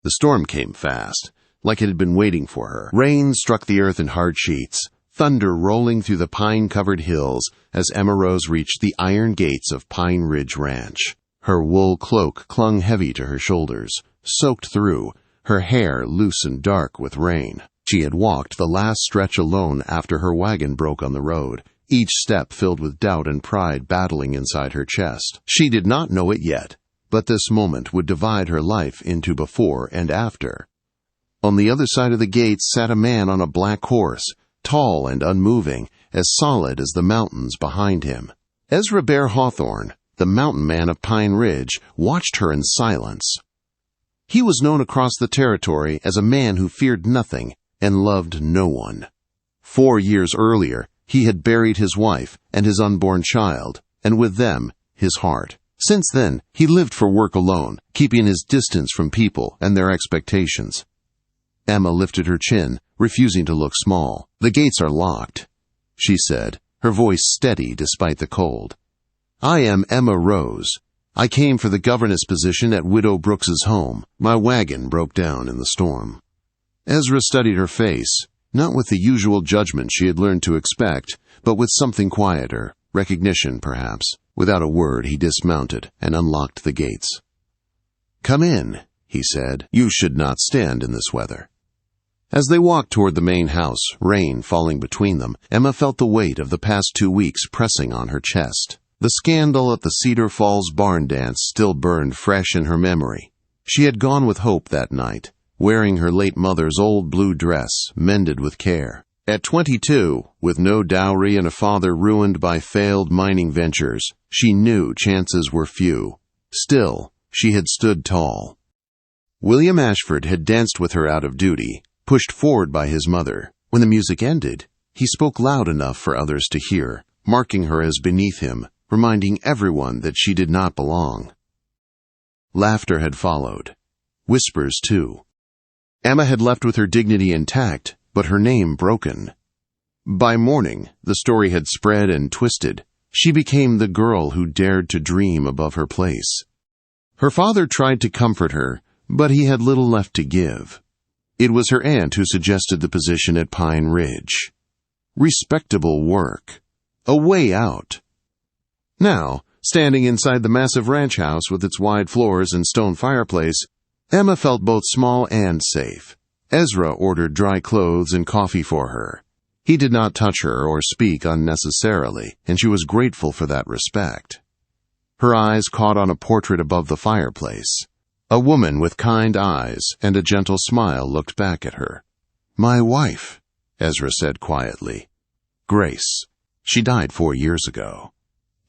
The storm came fast, like it had been waiting for her. Rain struck the earth in hard sheets, thunder rolling through the pine-covered hills as Emma Rose reached the iron gates of Pine Ridge Ranch. Her wool cloak clung heavy to her shoulders, soaked through, her hair loose and dark with rain. She had walked the last stretch alone after her wagon broke on the road, each step filled with doubt and pride battling inside her chest. She did not know it yet, but this moment would divide her life into before and after. On the other side of the gates sat a man on a black horse, tall and unmoving, as solid as the mountains behind him. Ezra Bear Hawthorne, the mountain man of Pine Ridge, watched her in silence. He was known across the territory as a man who feared nothing and loved no one. 4 years earlier, he had buried his wife and his unborn child, and with them, his heart. Since then, he lived for work alone, keeping his distance from people and their expectations. Emma lifted her chin, refusing to look small. "The gates are locked," she said, her voice steady despite the cold. "I am Emma Rose. I came for the governess position at Widow Brooks's home. My wagon broke down in the storm." Ezra studied her face, not with the usual judgment she had learned to expect, but with something quieter, recognition perhaps. Without a word, he dismounted and unlocked the gates. "Come in," he said. "You should not stand in this weather." As they walked toward the main house, rain falling between them, Emma felt the weight of the past 2 weeks pressing on her chest. The scandal at the Cedar Falls barn dance still burned fresh in her memory. She had gone with hope that night, wearing her late mother's old blue dress, mended with care. At 22, with no dowry and a father ruined by failed mining ventures, she knew chances were few. Still, she had stood tall. William Ashford had danced with her out of duty, pushed forward by his mother. When the music ended, he spoke loud enough for others to hear, marking her as beneath him, reminding everyone that she did not belong. Laughter had followed. Whispers, too. Emma had left with her dignity intact, but her name broken. By morning, the story had spread and twisted. She became the girl who dared to dream above her place. Her father tried to comfort her, but he had little left to give. It was her aunt who suggested the position at Pine Ridge. Respectable work. A way out. Now, standing inside the massive ranch house with its wide floors and stone fireplace, Emma felt both small and safe. Ezra ordered dry clothes and coffee for her. He did not touch her or speak unnecessarily, and she was grateful for that respect. Her eyes caught on a portrait above the fireplace. A woman with kind eyes and a gentle smile looked back at her. "My wife," Ezra said quietly. "Grace. She died 4 years ago."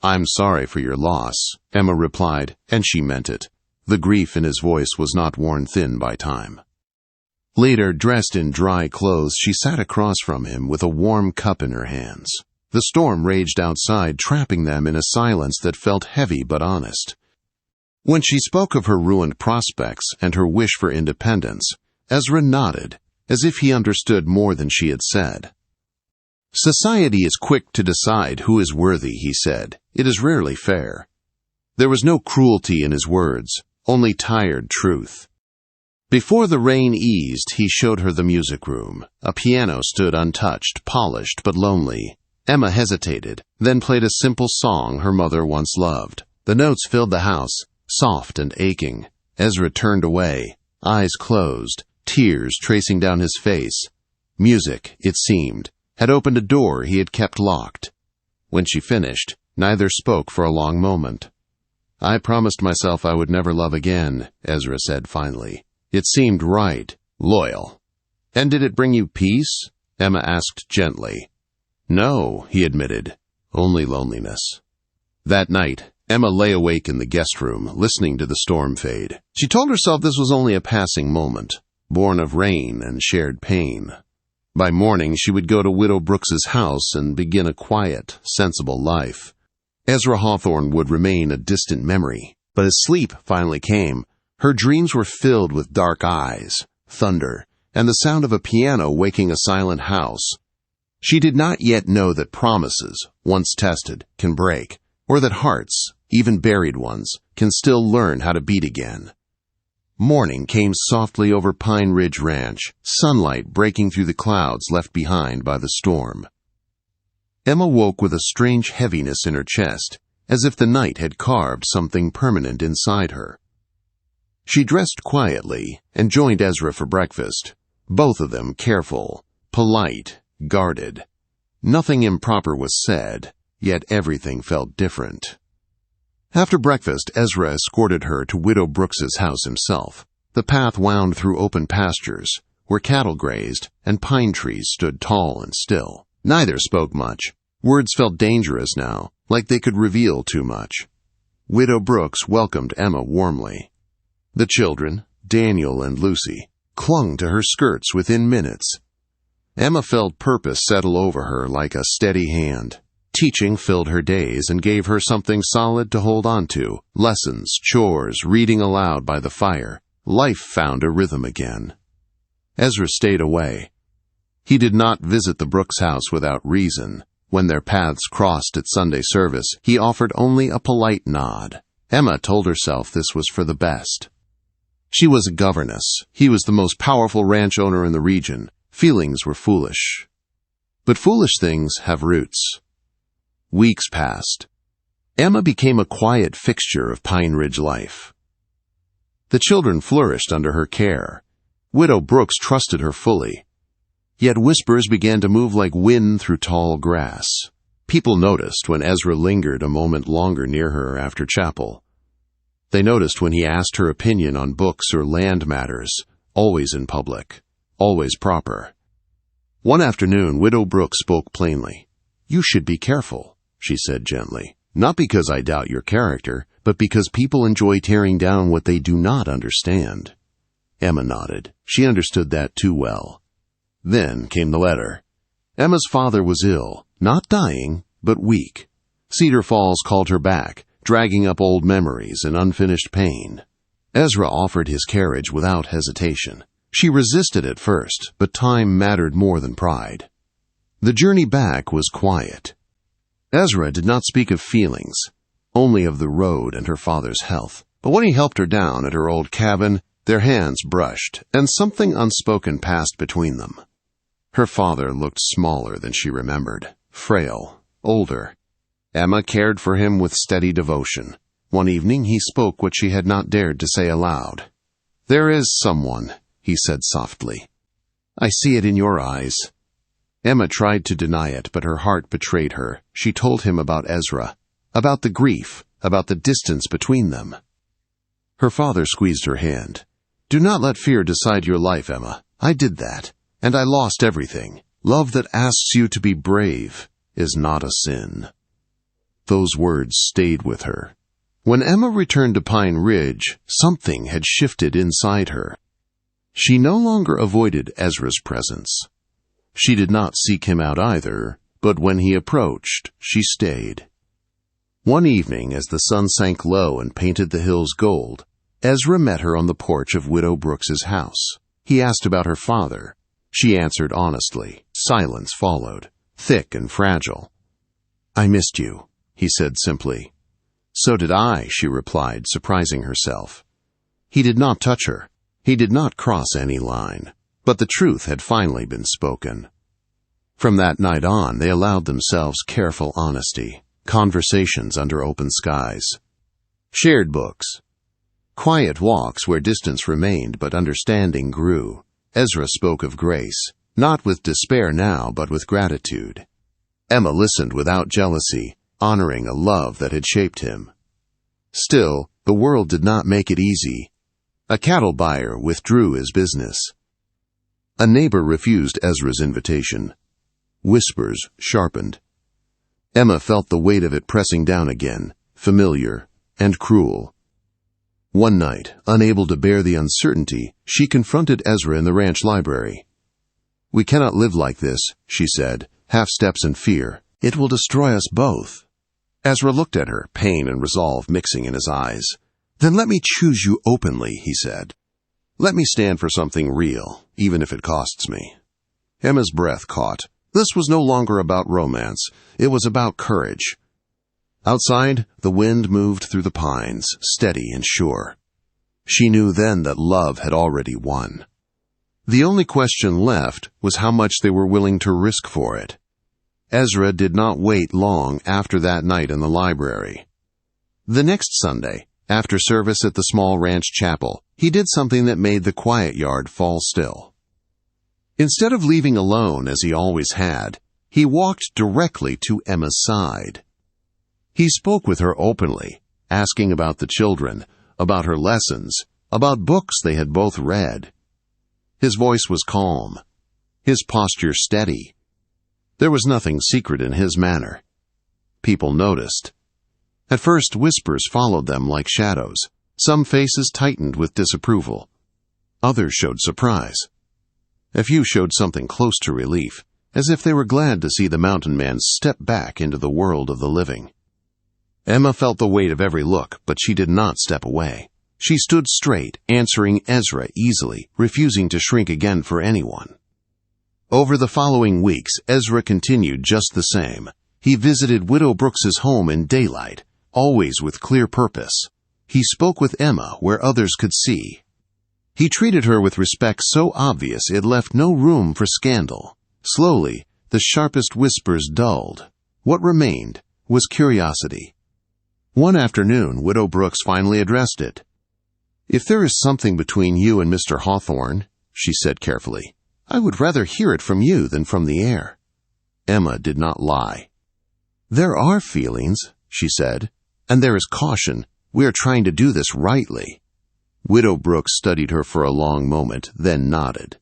"I'm sorry for your loss," Emma replied, and she meant it. The grief in his voice was not worn thin by time. Later, dressed in dry clothes, she sat across from him with a warm cup in her hands. The storm raged outside, trapping them in a silence that felt heavy but honest. When she spoke of her ruined prospects and her wish for independence, Ezra nodded, as if he understood more than she had said. "Society is quick to decide who is worthy," he said. "It is rarely fair." There was no cruelty in his words, only tired truth. Before the rain eased, he showed her the music room. A piano stood untouched, polished but lonely. Emma hesitated, then played a simple song her mother once loved. The notes filled the house, soft and aching. Ezra turned away, eyes closed, tears tracing down his face. Music, it seemed, had opened a door he had kept locked. When she finished, neither spoke for a long moment. "I promised myself I would never love again," Ezra said finally. "It seemed right, loyal." "And did it bring you peace?" Emma asked gently. "No," he admitted, "only loneliness." That night, Emma lay awake in the guest room, listening to the storm fade. She told herself this was only a passing moment, born of rain and shared pain. By morning, she would go to Widow Brooks's house and begin a quiet, sensible life. Ezra Hawthorne would remain a distant memory, but as sleep finally came, her dreams were filled with dark eyes, thunder, and the sound of a piano waking a silent house. She did not yet know that promises, once tested, can break, or that hearts, even buried ones, can still learn how to beat again. Morning came softly over Pine Ridge Ranch, sunlight breaking through the clouds left behind by the storm. Emma woke with a strange heaviness in her chest, as if the night had carved something permanent inside her. She dressed quietly and joined Ezra for breakfast, both of them careful, polite, guarded. Nothing improper was said, yet everything felt different. After breakfast, Ezra escorted her to Widow Brooks's house himself. The path wound through open pastures, where cattle grazed and pine trees stood tall and still. Neither spoke much. Words felt dangerous now, like they could reveal too much. Widow Brooks welcomed Emma warmly. The children, Daniel and Lucy, clung to her skirts within minutes. Emma felt purpose settle over her like a steady hand. Teaching filled her days and gave her something solid to hold on to. Lessons, chores, reading aloud by the fire. Life found a rhythm again. Ezra stayed away. He did not visit the Brooks house without reason. When their paths crossed at Sunday service, he offered only a polite nod. Emma told herself this was for the best. She was a governess. He was the most powerful ranch owner in the region. Feelings were foolish. But foolish things have roots. Weeks passed. Emma became a quiet fixture of Pine Ridge life. The children flourished under her care. Widow Brooks trusted her fully. Yet whispers began to move like wind through tall grass. People noticed when Ezra lingered a moment longer near her after chapel. They noticed when he asked her opinion on books or land matters, always in public, always proper. One afternoon, Widow Brooks spoke plainly. "You should be careful," she said gently. "Not because I doubt your character, but because people enjoy tearing down what they do not understand." Emma nodded. She understood that too well. Then came the letter. Emma's father was ill, not dying, but weak. Cedar Falls called her back, dragging up old memories and unfinished pain. Ezra offered his carriage without hesitation. She resisted at first, but time mattered more than pride. The journey back was quiet. Ezra did not speak of feelings, only of the road and her father's health. But when he helped her down at her old cabin, their hands brushed, and something unspoken passed between them. Her father looked smaller than she remembered, frail, older. Emma cared for him with steady devotion. One evening he spoke what she had not dared to say aloud. "There is someone," he said softly. "I see it in your eyes." Emma tried to deny it, but her heart betrayed her. She told him about Ezra, about the grief, about the distance between them. Her father squeezed her hand. "Do not let fear decide your life, Emma. I did that, and I lost everything. Love that asks you to be brave is not a sin." Those words stayed with her. When Emma returned to Pine Ridge, something had shifted inside her. She no longer avoided Ezra's presence. She did not seek him out either, but when he approached, she stayed. One evening, as the sun sank low and painted the hills gold, Ezra met her on the porch of Widow Brooks's house. He asked about her father. She answered honestly. Silence followed, thick and fragile. "I missed you," he said simply. "So did I," she replied, surprising herself. He did not touch her. He did not cross any line. But the truth had finally been spoken. From that night on, they allowed themselves careful honesty, conversations under open skies, shared books, quiet walks where distance remained but understanding grew. Ezra spoke of grace, not with despair now, but with gratitude. Emma listened without jealousy, honoring a love that had shaped him. Still, the world did not make it easy. A cattle buyer withdrew his business. A neighbor refused Ezra's invitation. Whispers sharpened. Emma felt the weight of it pressing down again, familiar and cruel. One night, unable to bear the uncertainty, she confronted Ezra in the ranch library. "We cannot live like this," she said, half steps in fear. "It will destroy us both." Ezra looked at her, pain and resolve mixing in his eyes. "Then let me choose you openly," he said. "Let me stand for something real, even if it costs me." Emma's breath caught. This was no longer about romance. It was about courage. Outside, the wind moved through the pines, steady and sure. She knew then that love had already won. The only question left was how much they were willing to risk for it. Ezra did not wait long after that night in the library. The next Sunday, after service at the small ranch chapel, he did something that made the quiet yard fall still. Instead of leaving alone as he always had, he walked directly to Emma's side. He spoke with her openly, asking about the children, about her lessons, about books they had both read. His voice was calm, his posture steady. There was nothing secret in his manner. People noticed. At first, whispers followed them like shadows. Some faces tightened with disapproval. Others showed surprise. A few showed something close to relief, as if they were glad to see the mountain man step back into the world of the living. Emma felt the weight of every look, but she did not step away. She stood straight, answering Ezra easily, refusing to shrink again for anyone. Over the following weeks, Ezra continued just the same. He visited Widow Brooks's home in daylight, always with clear purpose. He spoke with Emma where others could see. He treated her with respect so obvious it left no room for scandal. Slowly, the sharpest whispers dulled. What remained was curiosity. One afternoon, Widow Brooks finally addressed it. "If there is something between you and Mr. Hawthorne," she said carefully, "I would rather hear it from you than from the air." Emma did not lie. "There are feelings," she said, "and there is caution. We are trying to do this rightly." Widow Brooks studied her for a long moment, then nodded.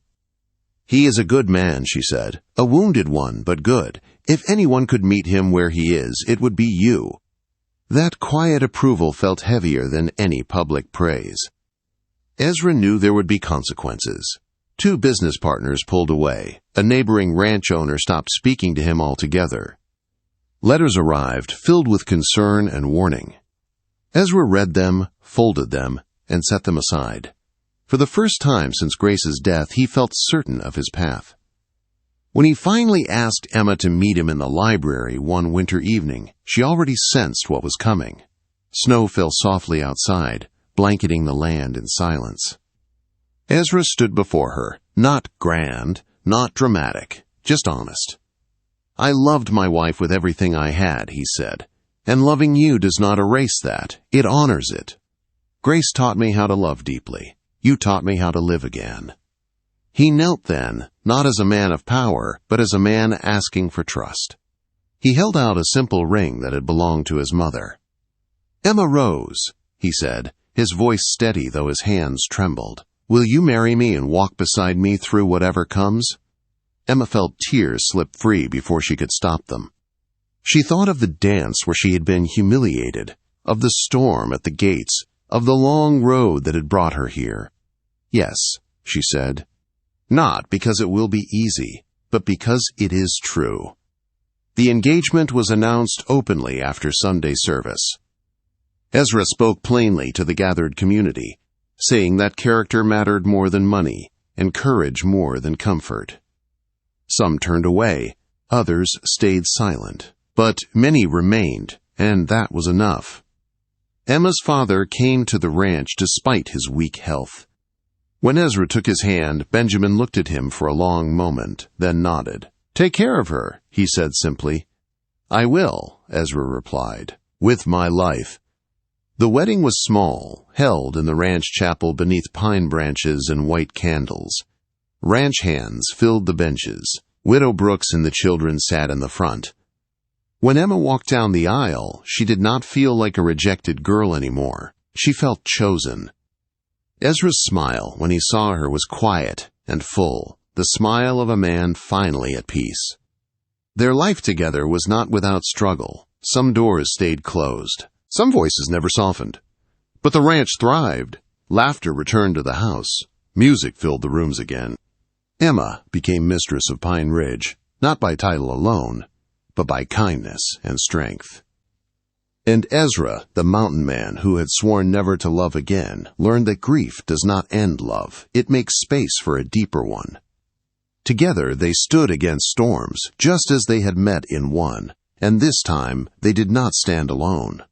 "He is a good man," she said, "a wounded one, but good. If anyone could meet him where he is, it would be you." That quiet approval felt heavier than any public praise. Ezra knew there would be consequences. 2 business partners pulled away. A neighboring ranch owner stopped speaking to him altogether. Letters arrived, filled with concern and warning. Ezra read them, folded them, and set them aside. For the first time since Grace's death, he felt certain of his path. When he finally asked Emma to meet him in the library one winter evening, she already sensed what was coming. Snow fell softly outside, blanketing the land in silence. Ezra stood before her, not grand, not dramatic, just honest. "I loved my wife with everything I had," he said, "and loving you does not erase that. It honors it. Grace taught me how to love deeply. You taught me how to live again." He knelt then, not as a man of power, but as a man asking for trust. He held out a simple ring that had belonged to his mother. "Emma Rose," he said, his voice steady though his hands trembled. "Will you marry me and walk beside me through whatever comes?" Emma felt tears slip free before she could stop them. She thought of the dance where she had been humiliated, of the storm at the gates, of the long road that had brought her here. "Yes," she said. "Not because it will be easy, but because it is true." The engagement was announced openly after Sunday service. Ezra spoke plainly to the gathered community, saying that character mattered more than money, and courage more than comfort. Some turned away, others stayed silent, but many remained, and that was enough. Emma's father came to the ranch despite his weak health. When Ezra took his hand, Benjamin looked at him for a long moment, then nodded. "Take care of her," he said simply. "I will," Ezra replied, "with my life." The wedding was small, held in the ranch chapel beneath pine branches and white candles. Ranch hands filled the benches. Widow Brooks and the children sat in the front. When Emma walked down the aisle, she did not feel like a rejected girl anymore. She felt chosen. Ezra's smile when he saw her was quiet and full, the smile of a man finally at peace. Their life together was not without struggle. Some doors stayed closed. Some voices never softened. But the ranch thrived. Laughter returned to the house. Music filled the rooms again. Emma became mistress of Pine Ridge, not by title alone, but by kindness and strength. And Ezra, the mountain man who had sworn never to love again, learned that grief does not end love. It makes space for a deeper one. Together they stood against storms, just as they had met in one, and this time they did not stand alone.